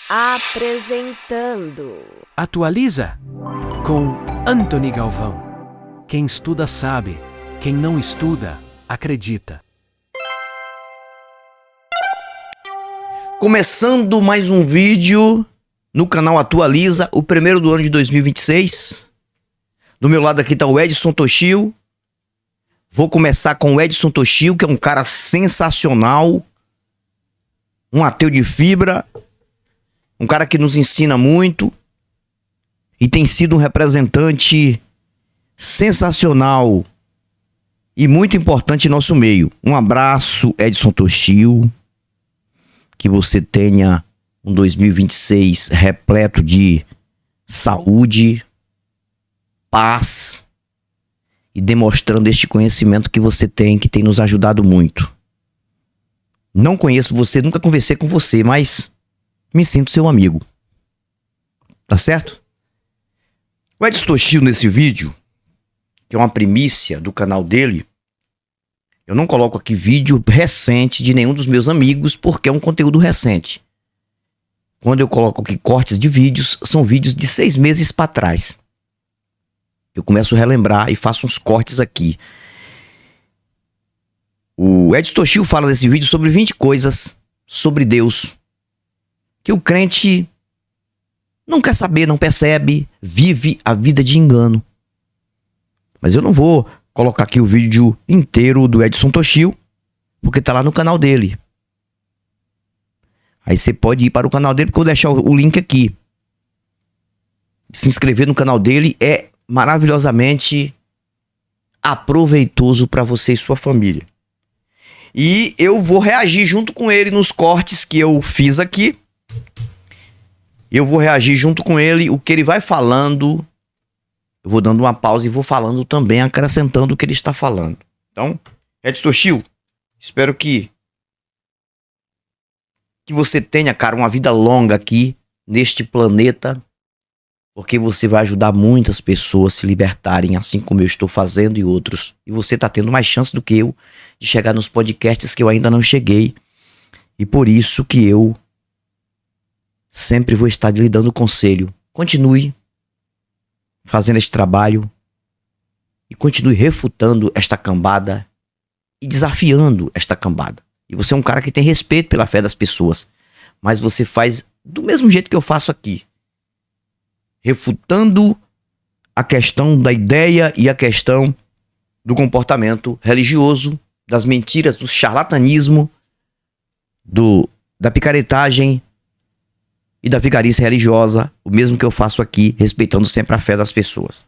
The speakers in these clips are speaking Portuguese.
Apresentando Atualiza com Anthony Galvão. Quem estuda sabe, quem não estuda acredita. Começando mais um vídeo no canal Atualiza, o primeiro do ano de 2026. Do meu lado aqui está o Edson Toshio. Vou começar com o Edson Toshio, que é um cara sensacional, um ateu de fibra, um cara que nos ensina muito e tem sido um representante sensacional e muito importante em nosso meio. Um abraço, Edson Toshio. Que você tenha um 2026 repleto de saúde, paz e demonstrando este conhecimento que você tem, que tem nos ajudado muito. Não conheço você, nunca conversei com você, mas me sinto seu amigo. Tá certo? O Edson Toshio, nesse vídeo, que é uma primícia do canal dele, eu não coloco aqui vídeo recente de nenhum dos meus amigos, porque é um conteúdo recente. Quando eu coloco aqui cortes de vídeos, são vídeos de 6 meses para trás. Eu começo a relembrar e faço uns cortes aqui. O Edson Toshio fala nesse vídeo sobre 20 coisas sobre Deus que o crente não quer saber, não percebe, vive a vida de engano. Mas eu não vou colocar aqui o vídeo inteiro do Edson Toshio, porque tá lá no canal dele. Aí você pode ir para o canal dele, porque eu vou deixar o link aqui. Se inscrever no canal dele é maravilhosamente aproveitoso para você e sua família. E eu vou reagir junto com ele nos cortes que eu fiz aqui. Eu vou reagir junto com ele, o que ele vai falando. Eu vou dando uma pausa e vou falando também, acrescentando o que ele está falando. Então, Edson Toshio, espero que você tenha, cara, uma vida longa aqui neste planeta, porque você vai ajudar muitas pessoas a se libertarem, assim como eu estou fazendo e outros. E você está tendo mais chance do que eu de chegar nos podcasts que eu ainda não cheguei. E por isso que eu sempre vou estar lhe dando conselho. Continue fazendo este trabalho e continue refutando esta cambada e desafiando esta cambada. E você é um cara que tem respeito pela fé das pessoas, mas você faz do mesmo jeito que eu faço aqui, refutando a questão da ideia e a questão do comportamento religioso, das mentiras, do charlatanismo, da picaretagem e da vigarice religiosa, o mesmo que eu faço aqui, respeitando sempre a fé das pessoas.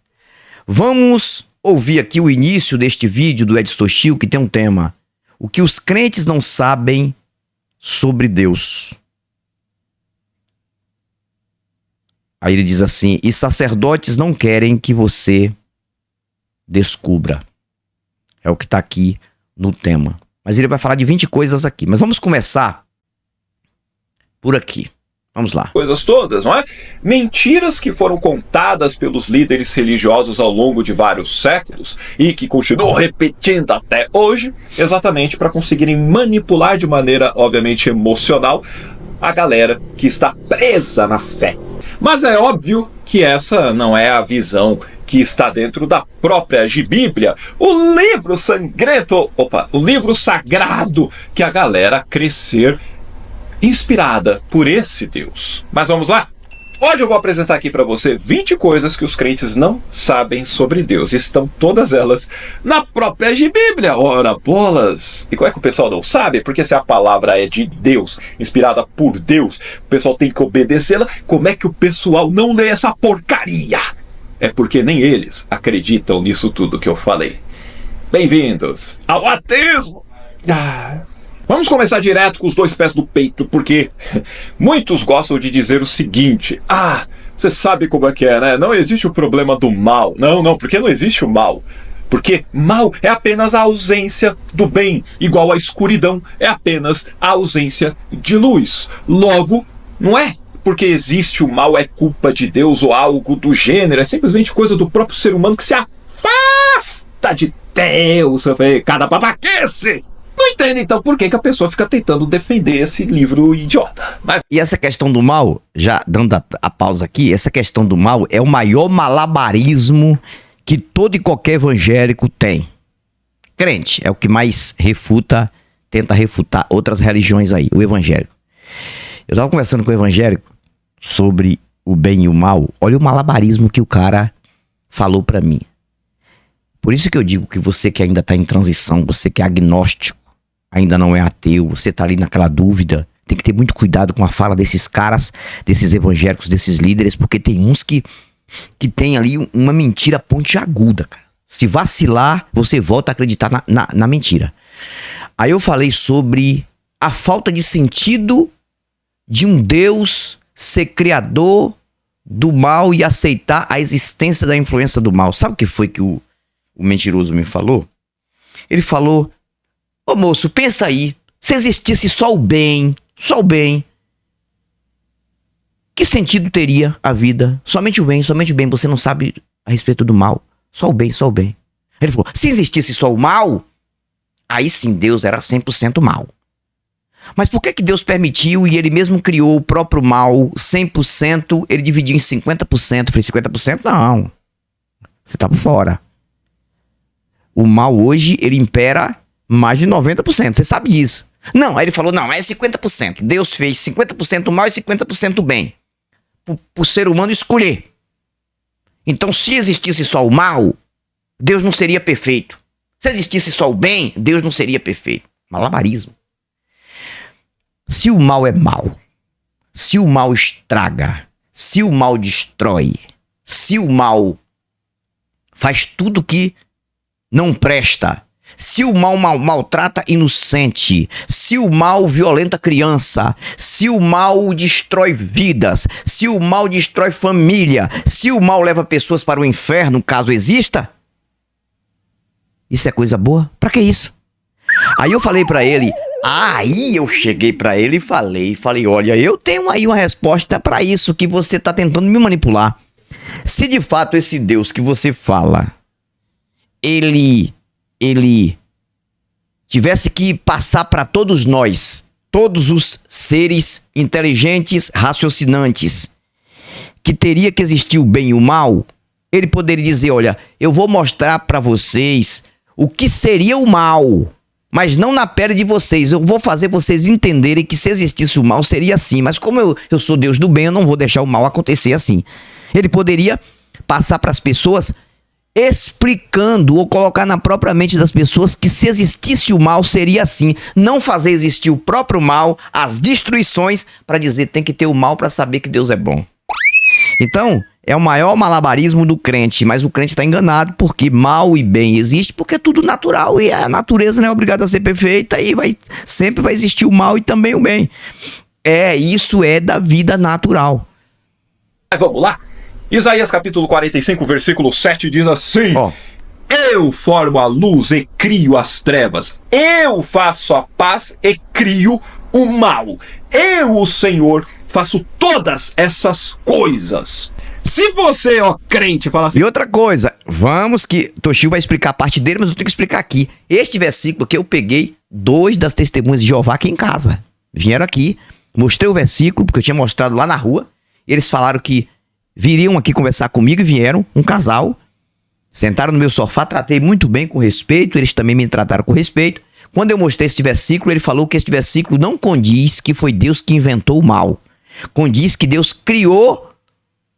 Vamos ouvir aqui o início deste vídeo do Edson Toshio, que tem um tema: o que os crentes não sabem sobre Deus. Aí ele diz assim: e sacerdotes não querem que você descubra. É o que está aqui no tema. Mas ele vai falar de 20 coisas aqui. Mas vamos começar por aqui. Vamos lá. Coisas todas, não é? Mentiras que foram contadas pelos líderes religiosos ao longo de vários séculos e que continuam repetindo até hoje, exatamente para conseguirem manipular de maneira, obviamente, emocional a galera que está presa na fé. Mas é óbvio que essa não é a visão que está dentro da própria Bíblia, o livro sangrento, o livro sagrado que a galera crescer inspirada por esse Deus. Mas vamos lá? Hoje eu vou apresentar aqui para você 20 coisas que os crentes não sabem sobre Deus. Estão todas elas na própria Bíblia. Ora bolas! E como é que o pessoal não sabe? Porque se a palavra é de Deus, inspirada por Deus, o pessoal tem que obedecê-la. Como é que o pessoal não lê essa porcaria? É porque nem eles acreditam nisso tudo que eu falei. Bem-vindos ao ateísmo! Vamos começar direto com os 2 pés no peito, porque muitos gostam de dizer o seguinte: você sabe como é que é, né? Não existe o problema do mal. Não, porque não existe o mal. Porque mal é apenas a ausência do bem, igual a escuridão é apenas a ausência de luz. Logo, não é porque existe o mal é culpa de Deus ou algo do gênero, é simplesmente coisa do próprio ser humano que se afasta de Deus. Cada babaquice! Não entendo então por que a pessoa fica tentando defender esse livro idiota. Mas... E essa questão do mal, já dando a pausa aqui, essa questão do mal é o maior malabarismo que todo e qualquer evangélico tem. Crente é o que mais tenta refutar outras religiões aí, o evangélico. Eu tava conversando com o evangélico sobre o bem e o mal. Olha o malabarismo que o cara falou pra mim. Por isso que eu digo que você que ainda tá em transição, você que é agnóstico, ainda não é ateu, você tá ali naquela dúvida, tem que ter muito cuidado com a fala desses caras, desses evangélicos, desses líderes, porque tem uns que tem ali uma mentira pontiaguda, cara. Se vacilar, você volta a acreditar na mentira. Aí eu falei sobre a falta de sentido de um Deus ser criador do mal e aceitar a existência da influência do mal. Sabe o que foi que o mentiroso me falou? Ele falou: ô moço, pensa aí, se existisse só o bem, que sentido teria a vida? Somente o bem, você não sabe a respeito do mal. Só o bem. Ele falou: se existisse só o mal, aí sim Deus era 100% mal. Mas por que Deus permitiu e ele mesmo criou o próprio mal 100%, ele dividiu em 50%? Eu falei: 50%? Não. Você tá por fora. O mal hoje, ele impera mais de 90%. Você sabe disso. Não, aí ele falou: não, é 50%. Deus fez 50% mal e 50% bem. Pro ser humano escolher. Então, se existisse só o mal, Deus não seria perfeito. Se existisse só o bem, Deus não seria perfeito. Malabarismo. Se o mal é mal, se o mal estraga, se o mal destrói, se o mal faz tudo que não presta, se o mal maltrata inocente, se o mal violenta criança, se o mal destrói vidas, se o mal destrói família, se o mal leva pessoas para o inferno, caso exista, isso é coisa boa? Pra que isso? Aí eu falei pra ele, eu cheguei pra ele e falei, olha, eu tenho aí uma resposta pra isso que você tá tentando me manipular. Se de fato esse Deus que você fala, ele tivesse que passar para todos nós, todos os seres inteligentes, raciocinantes, que teria que existir o bem e o mal, ele poderia dizer: olha, eu vou mostrar para vocês o que seria o mal, mas não na pele de vocês. Eu vou fazer vocês entenderem que se existisse o mal seria assim, mas como eu sou Deus do bem, eu não vou deixar o mal acontecer assim. Ele poderia passar para as pessoas explicando ou colocar na própria mente das pessoas que se existisse o mal seria assim, não fazer existir o próprio mal, as destruições, para dizer tem que ter o mal para saber que Deus é bom. Então, é o maior malabarismo do crente, mas o crente está enganado, porque mal e bem existe, porque é tudo natural e a natureza não é obrigada a ser perfeita e sempre vai existir o mal e também o bem. Isso é da vida natural. Vamos lá? Isaías capítulo 45, versículo 7 diz assim: Eu formo a luz e crio as trevas. Eu faço a paz e crio o mal. Eu, o Senhor, faço todas essas coisas. Se você, crente, fala assim... E outra coisa, vamos que Toshio vai explicar a parte dele, mas eu tenho que explicar aqui. Este versículo que eu peguei 2 das testemunhas de Jeová aqui em casa. Vieram aqui, mostrei o versículo, porque eu tinha mostrado lá na rua. E eles falaram que viriam aqui conversar comigo e vieram, um casal. Sentaram no meu sofá, tratei muito bem, com respeito. Eles também me trataram com respeito. Quando eu mostrei este versículo, ele falou que este versículo não condiz que foi Deus que inventou o mal. Condiz que Deus criou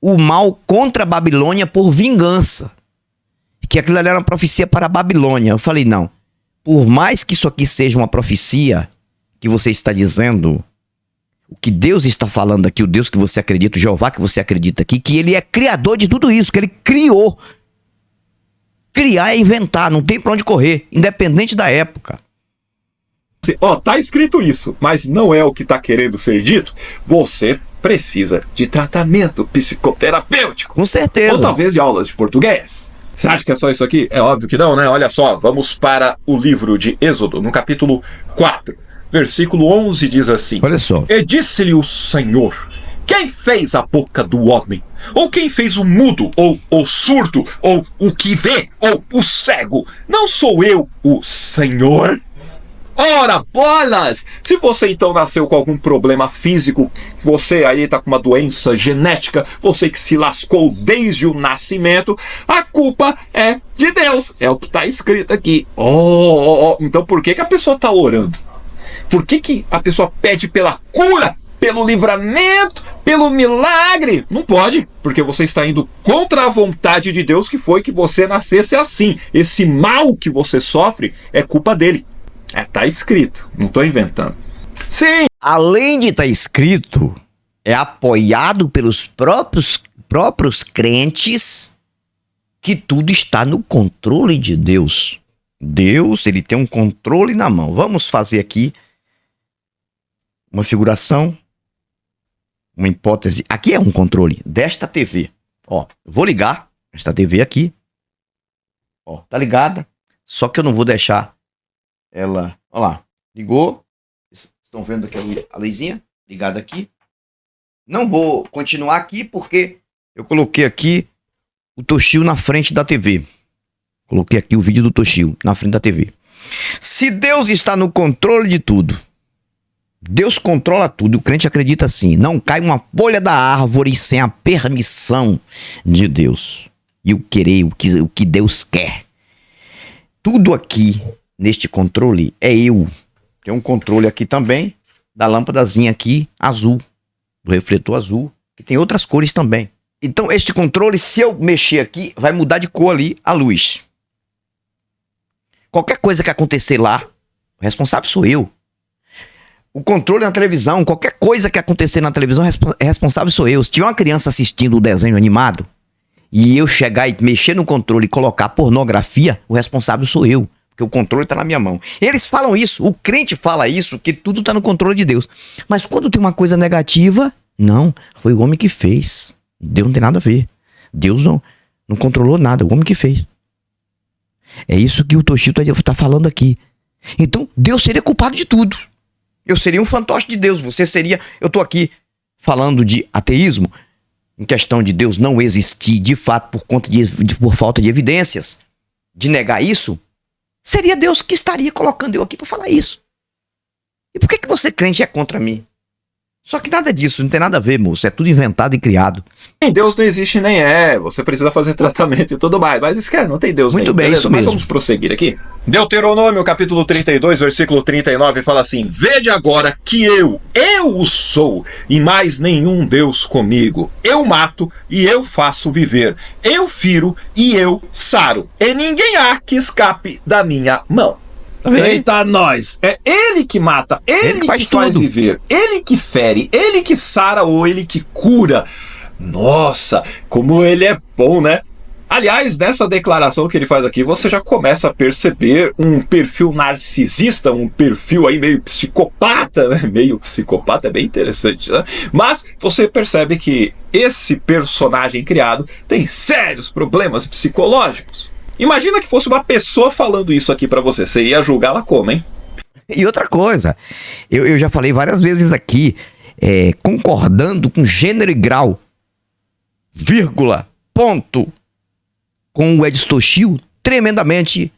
o mal contra a Babilônia por vingança. Que aquilo ali era uma profecia para a Babilônia. Eu falei, não. Por mais que isso aqui seja uma profecia que você está dizendo, o que Deus está falando aqui, o Deus que você acredita, o Jeová que você acredita aqui, que ele é criador de tudo isso, que ele criou. Criar é inventar, não tem pra onde correr, independente da época. Tá escrito isso, mas não é o que tá querendo ser dito. Você precisa de tratamento psicoterapêutico. Com certeza. Ou talvez de aulas de português. Você acha que é só isso aqui? É óbvio que não, né? Olha só, vamos para o livro de Êxodo, no capítulo 4, versículo 11, diz assim: olha só. E disse-lhe o Senhor: quem fez a boca do homem? Ou quem fez o mudo, ou o surdo, ou o que vê, ou o cego? Não sou eu o Senhor? Ora, bolas! Se você então nasceu com algum problema físico, você aí tá com uma doença genética, você que se lascou desde o nascimento, a culpa é de Deus. É o que tá escrito aqui. Então por que a pessoa tá orando? Por que a pessoa pede pela cura, pelo livramento, pelo milagre? Não pode, porque você está indo contra a vontade de Deus, que foi que você nascesse assim. Esse mal que você sofre é culpa dele. Tá escrito, não estou inventando. Sim! Além de estar escrito, é apoiado pelos próprios crentes que tudo está no controle de Deus. Deus, ele tem um controle na mão. Vamos fazer aqui uma figuração, uma hipótese. Aqui é um controle desta TV. Ó, eu vou ligar esta TV aqui. Ó, tá ligada. Só que eu não vou deixar ela... Ó lá, ligou. Estão vendo aqui a luzinha ligada aqui. Não vou continuar aqui porque eu coloquei aqui o Toshio na frente da TV. Coloquei aqui o vídeo do Toshio na frente da TV. Se Deus está no controle de tudo, Deus controla tudo, o crente acredita assim. Não cai uma folha da árvore sem a permissão de Deus. E o querer, o que Deus quer. Tudo aqui, neste controle, é eu. Tem um controle aqui também, da lâmpadazinha aqui, azul. Do refletor azul. Que tem outras cores também. Então, este controle, se eu mexer aqui, vai mudar de cor ali a luz. Qualquer coisa que acontecer lá, o responsável sou eu. O controle na televisão, qualquer coisa que acontecer na televisão, responsável sou eu. Se tiver uma criança assistindo o desenho animado e eu chegar e mexer no controle e colocar pornografia, o responsável sou eu. Porque o controle está na minha mão. Eles falam isso, o crente fala isso, que tudo está no controle de Deus. Mas quando tem uma coisa negativa, não, foi o homem que fez. Deus não tem nada a ver. Deus não controlou nada, o homem que fez. É isso que o Toshio está falando aqui. Então, Deus seria culpado de tudo. Eu seria um fantoche de Deus, você seria... Eu estou aqui falando de ateísmo, em questão de Deus não existir de fato por falta de evidências, de negar isso, seria Deus que estaria colocando eu aqui para falar isso. E por que você, crente, é contra mim? Só que nada disso, não tem nada a ver, moço. É tudo inventado e criado. Deus não existe nem você precisa fazer tratamento e tudo mais. Mas esquece, não tem Deus. Muito bem, beleza? isso Mas mesmo. vamos prosseguir aqui. Deuteronômio, capítulo 32, versículo 39, fala assim: Vede agora que eu o sou, e mais nenhum Deus comigo. Eu mato e eu faço viver. Eu firo e eu saro. E ninguém há que escape da minha mão. Eita, nós! É ele que mata, ele que faz viver, ele que fere, ele que sara ou ele que cura. Nossa, como ele é bom, né? Aliás, nessa declaração que ele faz aqui, você já começa a perceber um perfil narcisista, um perfil aí meio psicopata, né? Meio psicopata é bem interessante, né? Mas você percebe que esse personagem criado tem sérios problemas psicológicos. Imagina que fosse uma pessoa falando isso aqui pra você. Você ia julgá-la como, hein? E outra coisa, eu já falei várias vezes aqui, concordando com gênero e grau, vírgula, ponto, com o Edson Toshio, tremendamente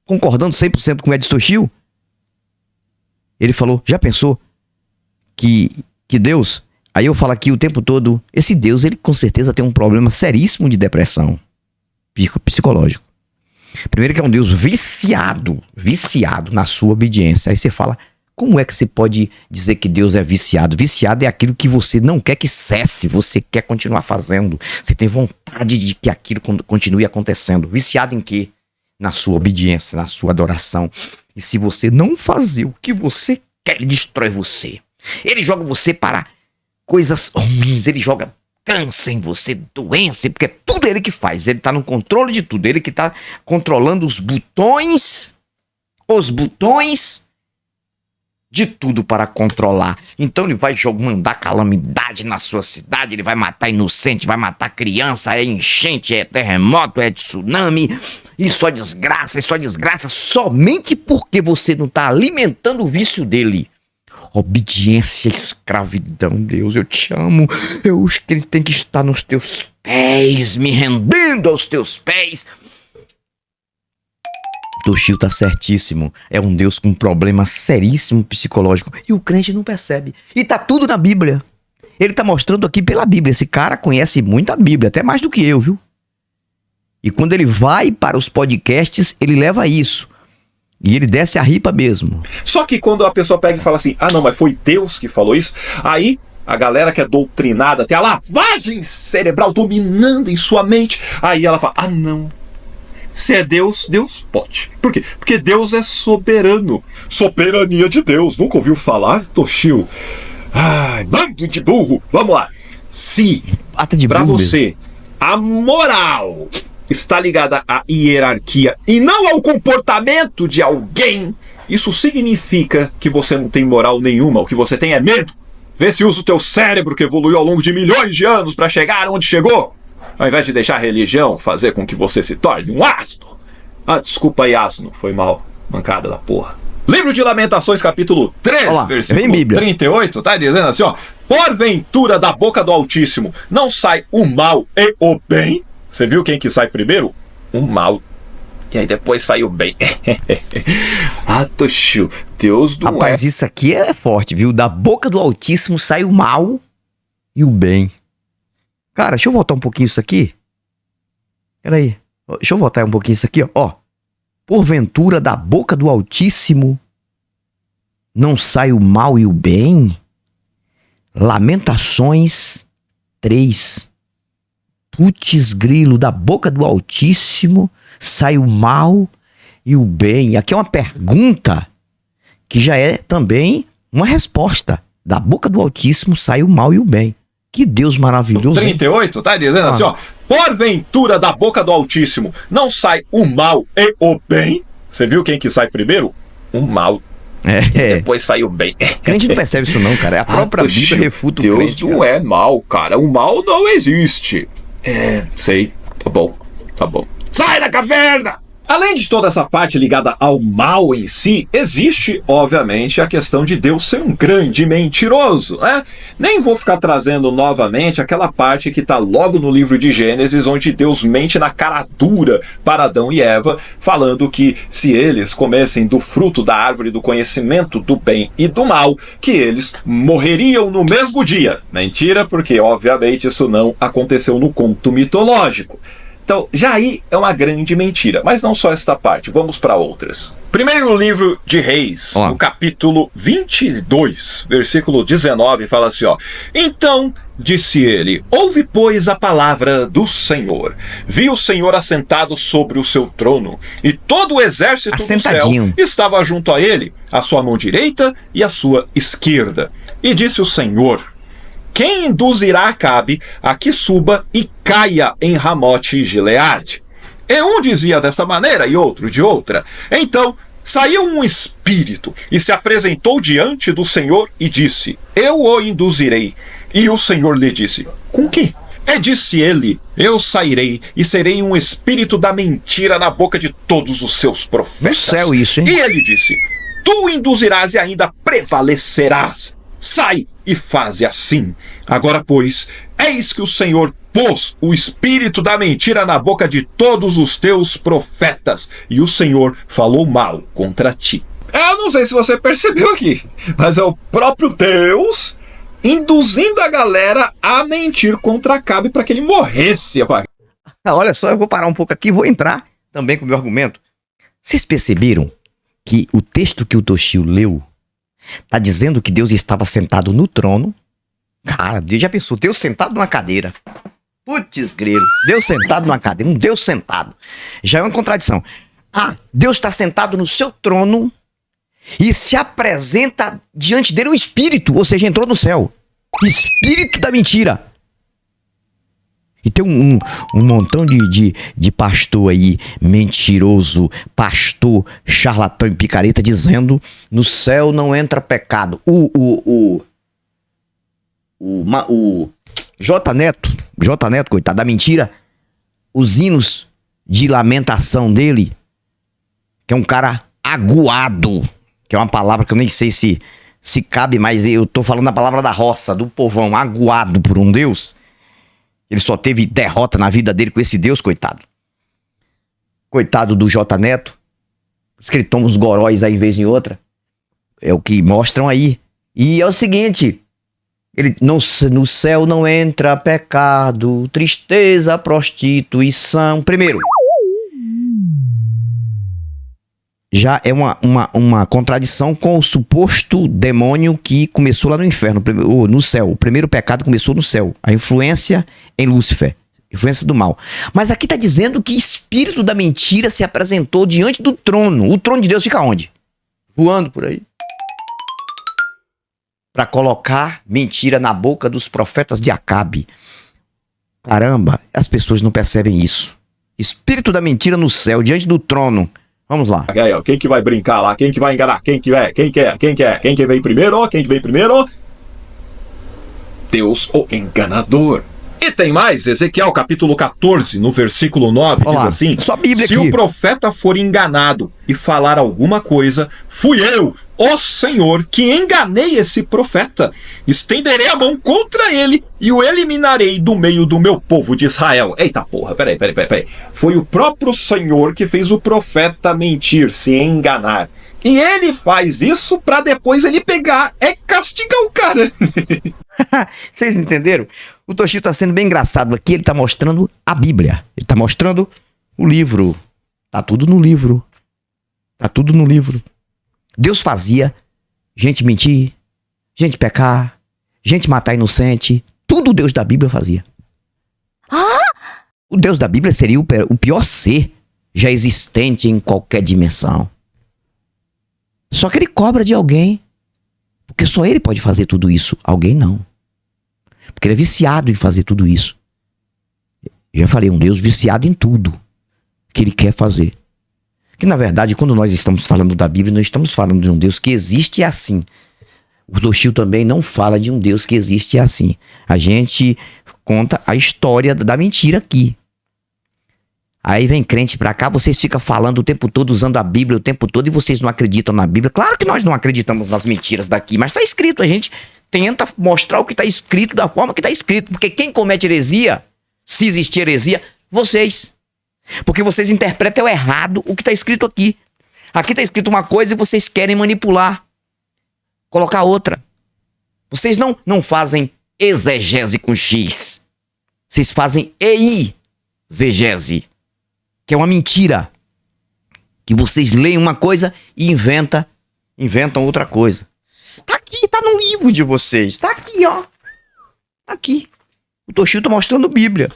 concordando 100% com o Edson Toshio. Ele falou, já pensou que Deus... Aí eu falo aqui o tempo todo, esse Deus, ele com certeza tem um problema seríssimo de depressão psicológico. Primeiro que é um Deus viciado na sua obediência. Aí você fala, como é que você pode dizer que Deus é viciado? Viciado é aquilo que você não quer que cesse, você quer continuar fazendo. Você tem vontade de que aquilo continue acontecendo. Viciado em quê? Na sua obediência, na sua adoração. E se você não fazer o que você quer, ele destrói você. Ele joga você para coisas ruins, ele joga câncer em você, doença, porque é tudo ele que faz, ele tá no controle de tudo, ele que tá controlando os botões de tudo para controlar. Então ele vai mandar calamidade na sua cidade, ele vai matar inocente, vai matar criança, é enchente, é terremoto, é tsunami, e só desgraça, somente porque você não tá alimentando o vício dele. Obediência, escravidão, Deus, eu te amo. Eu acho que ele tem que estar nos teus pés, me rendendo aos teus pés. Toshio tá certíssimo. É um Deus com um problema seríssimo psicológico. E o crente não percebe. E tá tudo na Bíblia. Ele tá mostrando aqui pela Bíblia. Esse cara conhece muito a Bíblia, até mais do que eu, viu? E quando ele vai para os podcasts, ele leva isso. E ele desce a ripa mesmo. Só que quando a pessoa pega e fala assim, não, mas foi Deus que falou isso, aí a galera que é doutrinada, tem a lavagem cerebral dominando em sua mente, aí ela fala, não. Se é Deus, Deus pode. Por quê? Porque Deus é soberano. Soberania de Deus. Nunca ouviu falar, Toshio? Ai, bando de burro. Vamos lá. Se pra você a moral está ligada à hierarquia e não ao comportamento de alguém, isso significa que você não tem moral nenhuma. O que você tem é medo. Vê se usa o teu cérebro que evoluiu ao longo de milhões de anos para chegar onde chegou. Ao invés de deixar a religião fazer com que você se torne um asno. Desculpa aí, asno. Foi mal. Mancada da porra. Livro de Lamentações, capítulo 3, olá, versículo 38, tá dizendo assim, porventura da boca do Altíssimo não sai o mal e o bem? Você viu quem que sai primeiro? O mal. E aí depois sai o bem. Toshio, Deus do Rapaz, isso aqui é forte, viu? Da boca do Altíssimo sai o mal e o bem. Cara, deixa eu voltar um pouquinho isso aqui. Peraí. Deixa eu voltar um pouquinho isso aqui, ó. Porventura da boca do Altíssimo não sai o mal e o bem? Lamentações 3. Putz grilo, da boca do Altíssimo sai o mal e o bem. Aqui é uma pergunta que já é também uma resposta. Da boca do Altíssimo sai o mal e o bem. Que Deus maravilhoso. 38, tá dizendo assim, porventura da boca do Altíssimo não sai o mal e o bem? Você viu quem que sai primeiro? O mal. E depois sai o bem. Crente não percebe isso não, cara. É a própria Bíblia refuta o Deus crente. Deus não é mal, cara. O mal não existe. Sei. Tá bom. Sai da caverna! Além de toda essa parte ligada ao mal em si, existe, obviamente, a questão de Deus ser um grande mentiroso, né? Nem vou ficar trazendo novamente aquela parte que está logo no livro de Gênesis, onde Deus mente na cara dura para Adão e Eva, falando que se eles comessem do fruto da árvore do conhecimento do bem e do mal, que eles morreriam no mesmo dia. Mentira, porque, obviamente, isso não aconteceu no conto mitológico. Então, já aí é uma grande mentira. Mas não só esta parte, vamos para outras. Primeiro livro de Reis, no capítulo 22, versículo 19, fala assim, Então, disse ele, ouve, pois, a palavra do Senhor. Vi o Senhor assentado sobre o seu trono, e todo o exército do céu estava junto a ele, à sua mão direita e à sua esquerda. E disse o Senhor, quem induzirá Acabe a que suba e caia em Ramote Gileade? E um dizia desta maneira e outro de outra. Então saiu um espírito e se apresentou diante do Senhor e disse, eu o induzirei. E o Senhor lhe disse, com que? E disse ele, eu sairei e serei um espírito da mentira na boca de todos os seus profetas. No céu isso, hein? E ele disse, tu induzirás e ainda prevalecerás. Sai e faze assim. Agora, pois, eis que o Senhor pôs o espírito da mentira na boca de todos os teus profetas, e o Senhor falou mal contra ti. Eu não sei se você percebeu aqui, mas é o próprio Deus induzindo a galera a mentir contra Acabe para que ele morresse. Olha só, eu vou parar um pouco aqui e vou entrar também com o meu argumento. Vocês perceberam que o texto que o Toshio leu tá dizendo que Deus estava sentado no trono? Cara, Deus já pensou, Deus sentado numa cadeira. Putz grilo, Deus sentado numa cadeira, um Deus sentado. Já é uma contradição. Deus está sentado no seu trono e se apresenta diante dele um espírito, ou seja, entrou no céu. Espírito da mentira. E tem um montão de pastor aí, mentiroso, pastor, charlatão e picareta, dizendo, no céu não entra pecado. O J Neto, coitado da mentira, os hinos de lamentação dele, que é um cara aguado, que é uma palavra que eu nem sei se cabe, mas eu tô falando a palavra da roça, do povão, aguado por um Deus. Ele só teve derrota na vida dele com esse Deus, coitado. Coitado do J Neto. Por isso que ele toma uns goróis aí em vez de outra. É o que mostram aí. E é o seguinte, ele, no céu não entra pecado, tristeza, prostituição. Primeiro, já é uma contradição com o suposto demônio que começou lá no inferno, ou no céu. O primeiro pecado começou no céu. A influência em Lúcifer, influência do mal. Mas aqui está dizendo que espírito da mentira se apresentou diante do trono. O trono de Deus fica onde? Voando por aí. Para colocar mentira na boca dos profetas de Acabe. Caramba, as pessoas não percebem isso. Espírito da mentira no céu, diante do trono. Vamos lá. Quem que vai brincar lá? Quem que vai enganar? Quem que vem primeiro? Quem que vem primeiro? Deus, o enganador. E tem mais, Ezequiel capítulo 14, no versículo 9, Olá, diz assim: só a Bíblia se aqui. o profeta for enganado e falar alguma coisa, fui eu, ó Senhor, que enganei esse profeta. Estenderei a mão contra ele e o eliminarei do meio do meu povo de Israel. Eita porra, peraí. Foi o próprio Senhor que fez o profeta mentir, se enganar. E ele faz isso pra depois ele pegar e castigar o cara. Vocês entenderam? O Toshio tá sendo bem engraçado aqui. Ele tá mostrando a Bíblia. Ele tá mostrando o livro. Tá tudo no livro. Tá tudo no livro. Deus fazia gente mentir, gente pecar, gente matar inocente. Tudo o Deus da Bíblia fazia. O Deus da Bíblia seria o pior ser já existente em qualquer dimensão. Só que ele cobra de alguém. Porque só ele pode fazer tudo isso. Alguém não. Porque ele é viciado em fazer tudo isso. Eu já falei, um Deus viciado em tudo que ele quer fazer. Que na verdade, quando nós estamos falando da Bíblia, nós estamos falando de um Deus que existe e é assim. O Toshio também não fala de um Deus que existe e é assim. A gente conta a história da mentira aqui. Aí vem crente pra cá, vocês ficam falando o tempo todo, usando a Bíblia o tempo todo, e vocês não acreditam na Bíblia. Claro que nós não acreditamos nas mentiras daqui, mas tá escrito, a gente tenta mostrar o que tá escrito da forma que tá escrito. Porque quem comete heresia, se existir heresia, vocês. Porque vocês interpretam errado o que tá escrito aqui. Aqui tá escrito uma coisa e vocês querem manipular, colocar outra. Vocês não fazem exegese com X. Vocês fazem exegese, que é uma mentira. Que vocês leem uma coisa e inventam outra coisa. Tá aqui, tá no livro de vocês. Tá aqui, ó. Aqui. O Toshio tá mostrando Bíblia.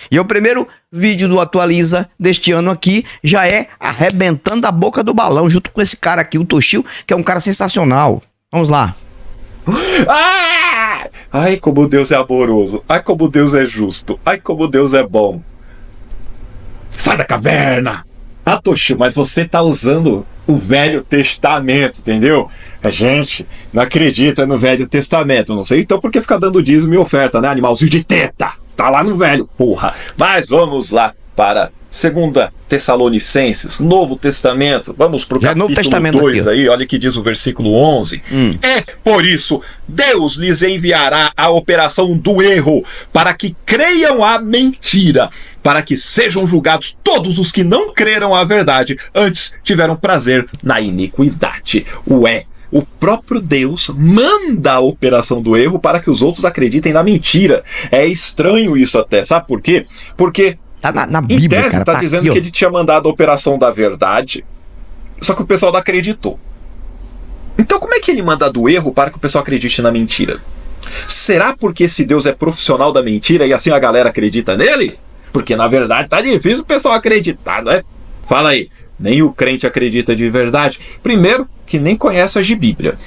E o primeiro vídeo do Atualiza deste ano aqui já é arrebentando a boca do balão, junto com esse cara aqui, o Toshio, que é um cara sensacional. Vamos lá. Ai, como Deus é amoroso. Ai, como Deus é justo. Ai, como Deus é bom. Sai da caverna! Toshio, mas você tá usando o Velho Testamento, entendeu? A gente não acredita no Velho Testamento, não sei então por que ficar dando dízimo e oferta, né? Animalzinho de teta! Tá lá no Velho, porra! Mas vamos lá para 2 Tessalonicenses, Novo Testamento. Vamos pro capítulo 2 aí, olha que diz o versículo 11. É por isso, Deus lhes enviará a operação do erro, para que creiam a mentira, para que sejam julgados todos os que não creram a verdade, antes tiveram prazer na iniquidade. O próprio Deus manda a operação do erro para que os outros acreditem na mentira. É estranho isso até, sabe por quê? Porque tá na Bíblia, em tese cara, tá dizendo aqui, que ele tinha mandado a operação da verdade, só que o pessoal não acreditou. Então como é que ele manda do erro para que o pessoal acredite na mentira? Será porque esse Deus é profissional da mentira e assim a galera acredita nele? Porque na verdade tá difícil o pessoal acreditar, não é? Fala aí, nem o crente acredita de verdade. Primeiro, que nem conhece a Bíblia.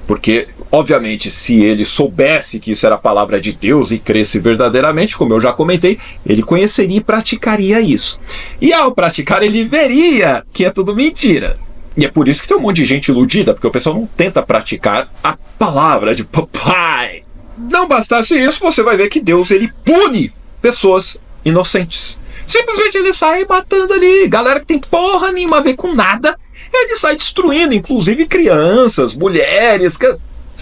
Porque, obviamente, se ele soubesse que isso era a palavra de Deus e cresce verdadeiramente, como eu já comentei, ele conheceria e praticaria isso. E ao praticar, ele veria que é tudo mentira. E é por isso que tem um monte de gente iludida, porque o pessoal não tenta praticar a palavra de papai. Não bastasse isso, você vai ver que Deus ele pune pessoas inocentes. Simplesmente ele sai matando ali, galera que tem porra nenhuma a ver com nada, ele sai destruindo, inclusive crianças, mulheres,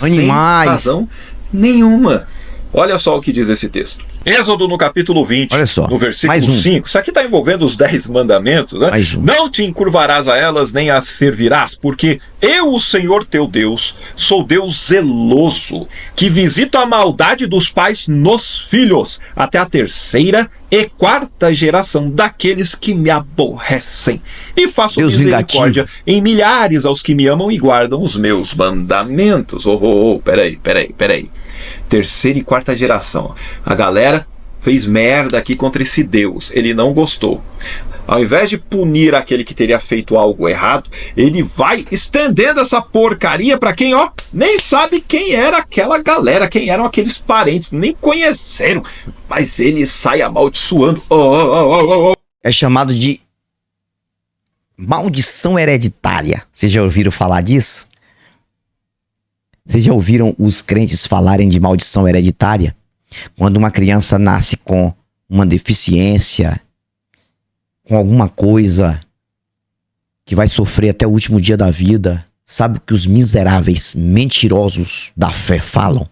animais, sem razão nenhuma. Olha só o que diz esse texto. Êxodo no capítulo 20, Olha só, no versículo mais um. 5. Isso aqui está envolvendo os 10 mandamentos, né? Mais um. Não te encurvarás a elas, nem as servirás, porque eu, o Senhor teu Deus, sou Deus zeloso, que visito a maldade dos pais nos filhos, até a 3ª e 4ª geração daqueles que me aborrecem. E faço Deus misericórdia em milhares aos que me amam e guardam os meus mandamentos. Peraí. 3ª e 4ª geração. A galera fez merda aqui contra esse Deus. Ele não gostou. Ao invés de punir aquele que teria feito algo errado, ele vai estendendo essa porcaria para quem, ó, nem sabe quem era aquela galera, quem eram aqueles parentes, nem conheceram. Mas ele sai amaldiçoando. É chamado de maldição hereditária. Vocês já ouviram falar disso? Vocês já ouviram os crentes falarem de maldição hereditária? Quando uma criança nasce com uma deficiência, com alguma coisa que vai sofrer até o último dia da vida, sabe o que os miseráveis mentirosos da fé falam?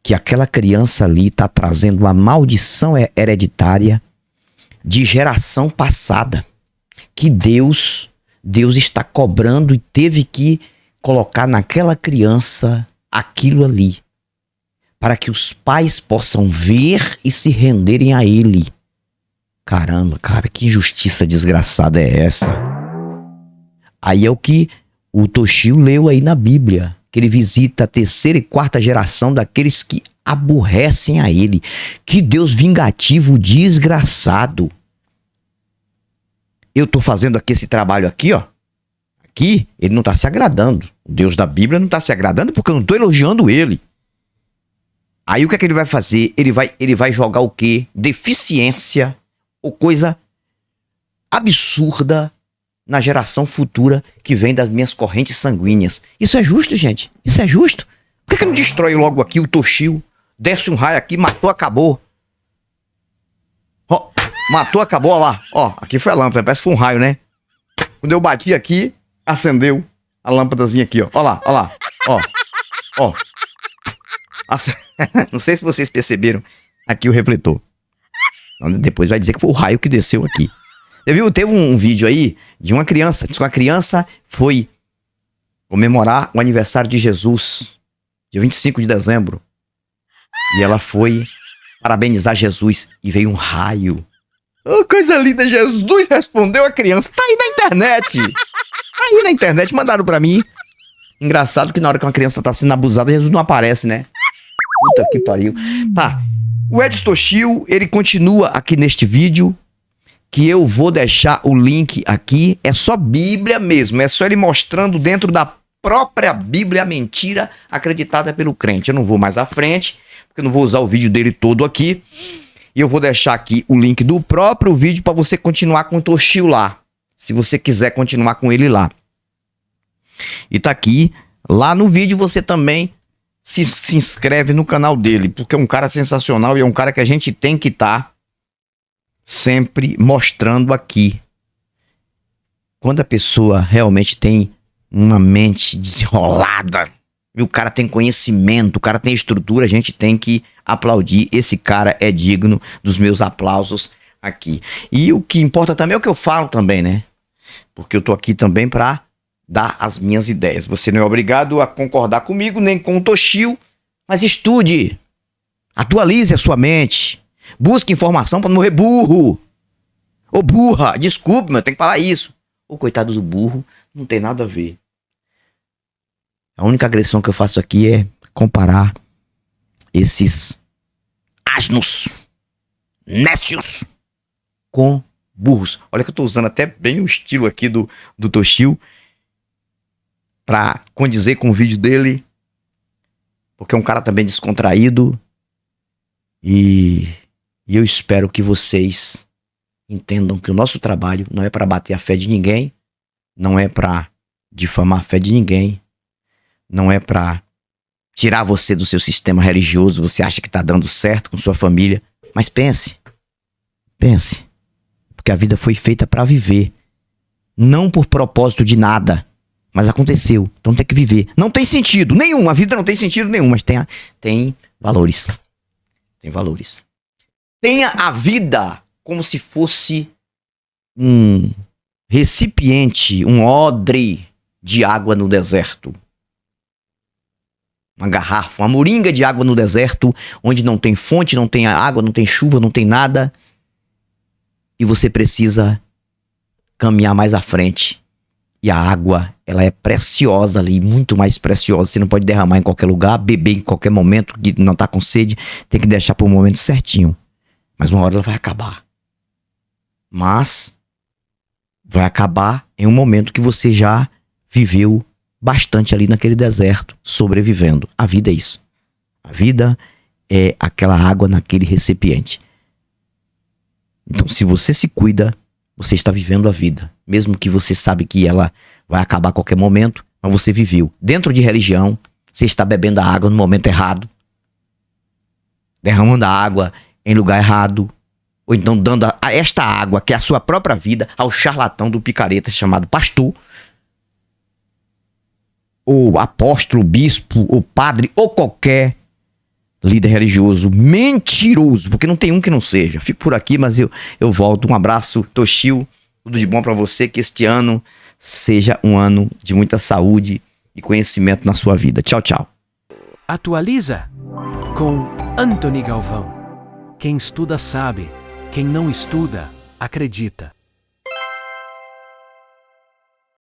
Que aquela criança ali está trazendo uma maldição hereditária de geração passada. Que Deus está cobrando e teve que colocar naquela criança aquilo ali, para que os pais possam ver e se renderem a ele. Caramba, cara, que injustiça desgraçada é essa? Aí é o que o Toshio leu aí na Bíblia, que ele visita a 3ª e 4ª geração daqueles que aborrecem a ele. Que Deus vingativo desgraçado. Eu tô fazendo aqui esse trabalho aqui, ó. Aqui, ele não tá se agradando. O Deus da Bíblia não tá se agradando porque eu não tô elogiando ele. Aí o que é que ele vai fazer? Ele vai jogar o quê? Deficiência ou coisa absurda na geração futura que vem das minhas correntes sanguíneas. Isso é justo, gente? Isso é justo? Por que não destrói logo aqui o Toshio? Desce um raio aqui, matou, acabou. Ó, matou, acabou, ó lá. Ó, aqui foi a lâmpada, parece que foi um raio, né? Quando eu bati aqui, acendeu a lâmpadazinha aqui, ó. Ó lá, ó. Não sei se vocês perceberam aqui o refletor. Depois vai dizer que foi o raio que desceu aqui. Você viu? Teve um vídeo aí de uma criança. Diz que uma criança foi comemorar o aniversário de Jesus, dia 25 de dezembro. E ela foi parabenizar Jesus e veio um raio. Oh, coisa linda, Jesus respondeu a criança. Tá aí na internet. Tá aí na internet, mandaram pra mim. Engraçado que na hora que uma criança tá sendo abusada, Jesus não aparece, né? Puta que pariu. Tá. O Edson Toshio, ele continua aqui neste vídeo, que eu vou deixar o link aqui. É só Bíblia mesmo, é só ele mostrando dentro da própria Bíblia a mentira acreditada pelo crente. Eu não vou mais à frente, porque eu não vou usar o vídeo dele todo aqui. E eu vou deixar aqui o link do próprio vídeo para você continuar com o Toshio lá, se você quiser continuar com ele lá. E tá aqui, lá no vídeo você também se inscreve no canal dele, porque é um cara sensacional e é um cara que a gente tem que estar sempre mostrando aqui. Quando a pessoa realmente tem uma mente desenrolada, e o cara tem conhecimento, o cara tem estrutura, a gente tem que aplaudir. Esse cara é digno dos meus aplausos aqui. E o que importa também é o que eu falo também, né? Porque eu tô aqui também pra dar as minhas ideias. Você não é obrigado a concordar comigo, nem com o Toshio, mas estude, atualize a sua mente, busque informação para não morrer burro. Ô burra, desculpe, mas eu tenho que falar isso. Ô coitado do burro, não tem nada a ver. A única agressão que eu faço aqui é comparar esses asnos, nécios, com burros. Olha que eu tô usando até bem o estilo aqui do Toshio pra condizer com o vídeo dele, porque é um cara também descontraído e eu espero que vocês entendam que o nosso trabalho não é para bater a fé de ninguém, não é para difamar a fé de ninguém, não é para tirar você do seu sistema religioso. Você acha que tá dando certo com sua família, mas pense, porque a vida foi feita para viver, não por propósito de nada. Mas aconteceu, então tem que viver. Não tem sentido nenhum, a vida não tem sentido nenhum, mas tem valores. Tem valores. Tenha a vida como se fosse um recipiente, um odre de água no deserto. Uma garrafa, uma moringa de água no deserto, onde não tem fonte, não tem água, não tem chuva, não tem nada. E você precisa caminhar mais à frente. E a água, ela é preciosa ali, muito mais preciosa. Você não pode derramar em qualquer lugar, beber em qualquer momento, que não tá com sede, tem que deixar pro momento certinho. Mas uma hora ela vai acabar. Mas vai acabar em um momento que você já viveu bastante ali naquele deserto, sobrevivendo. A vida é isso. A vida é aquela água naquele recipiente. Então, se você se cuida, você está vivendo a vida. Mesmo que você sabe que ela vai acabar a qualquer momento, mas você viveu. Dentro de religião, você está bebendo a água no momento errado, derramando a água em lugar errado, ou então dando esta água, que é a sua própria vida, ao charlatão do picareta chamado pastor, ou apóstolo, bispo, ou padre, ou qualquer líder religioso mentiroso, porque não tem um que não seja. Fico por aqui, mas eu volto. Um abraço, Toshio, tudo de bom pra você, que este ano seja um ano de muita saúde e conhecimento na sua vida. Tchau, tchau. Atualiza com Anthony Galvão. Quem estuda sabe, quem não estuda, acredita.